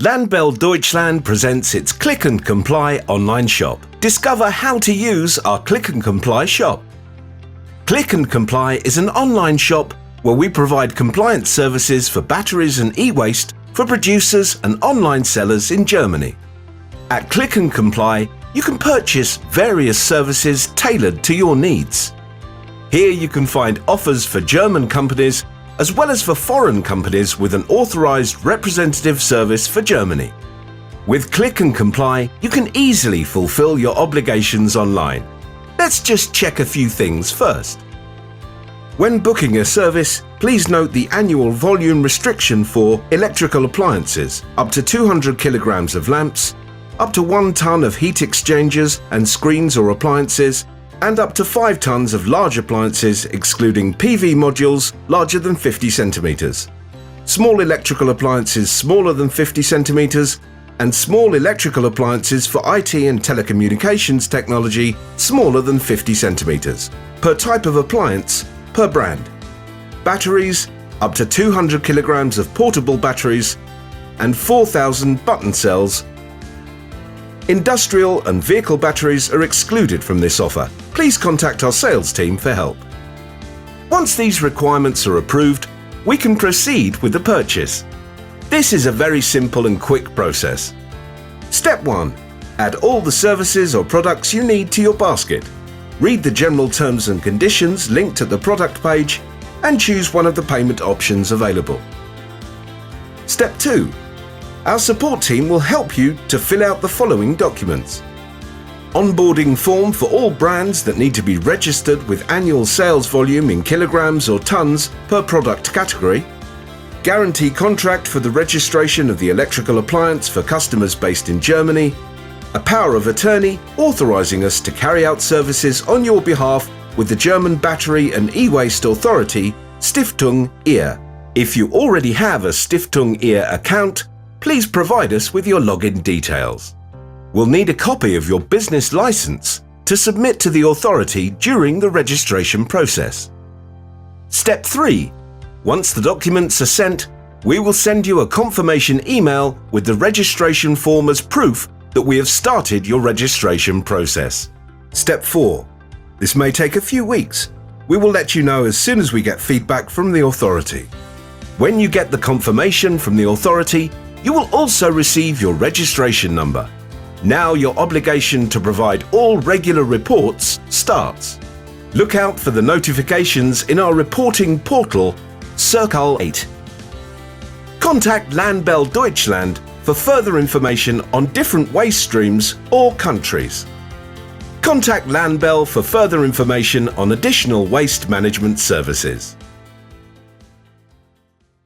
Landbell Deutschland presents its Click&Comply online shop. Discover how to use our Click&Comply shop. Click&Comply is an online shop where we provide compliance services for batteries and e-waste for producers and online sellers in Germany. At Click&Comply, you can purchase various services tailored to your needs. Here you can find offers for German companies as well as for foreign companies with an authorized representative service for Germany. With Click&Comply, you can easily fulfill your obligations online. Let's just check a few things first. When booking a service, please note the annual volume restriction for electrical appliances, up to 200 kilograms of lamps, up to 1 ton of heat exchangers and screens or appliances, and up to 5 tons of large appliances excluding PV modules larger than 50 centimeters. Small electrical appliances smaller than 50 centimeters, and small electrical appliances for IT and telecommunications technology smaller than 50 centimeters. Per type of appliance, per brand. Batteries, up to 200 kilograms of portable batteries, and 4,000 button cells. Industrial and vehicle batteries are excluded from this offer. Please contact our sales team for help. Once these requirements are approved, we can proceed with the purchase. This is a very simple and quick process. Step 1. Add all the services or products you need to your basket. Read the general terms and conditions linked at the product page and choose one of the payment options available. Step 2. Our support team will help you to fill out the following documents. Onboarding form for all brands that need to be registered with annual sales volume in kilograms or tons per product category. Guarantee contract for the registration of the electrical appliance for customers based in Germany. A power of attorney authorizing us to carry out services on your behalf with the German Battery and E-Waste Authority, Stiftung Ehr. If you already have a Stiftung Ehr account, please provide us with your login details. We'll need a copy of your business license to submit to the authority during the registration process. Step 3. Once the documents are sent, we will send you a confirmation email with the registration form as proof that we have started your registration process. Step 4. This may take a few weeks. We will let you know as soon as we get feedback from the authority. When you get the confirmation from the authority, you will also receive your registration number. Now your obligation to provide all regular reports starts. Look out for the notifications in our reporting portal, Circle 8. Contact Landbell Deutschland for further information on different waste streams or countries. Contact Landbell for further information on additional waste management services.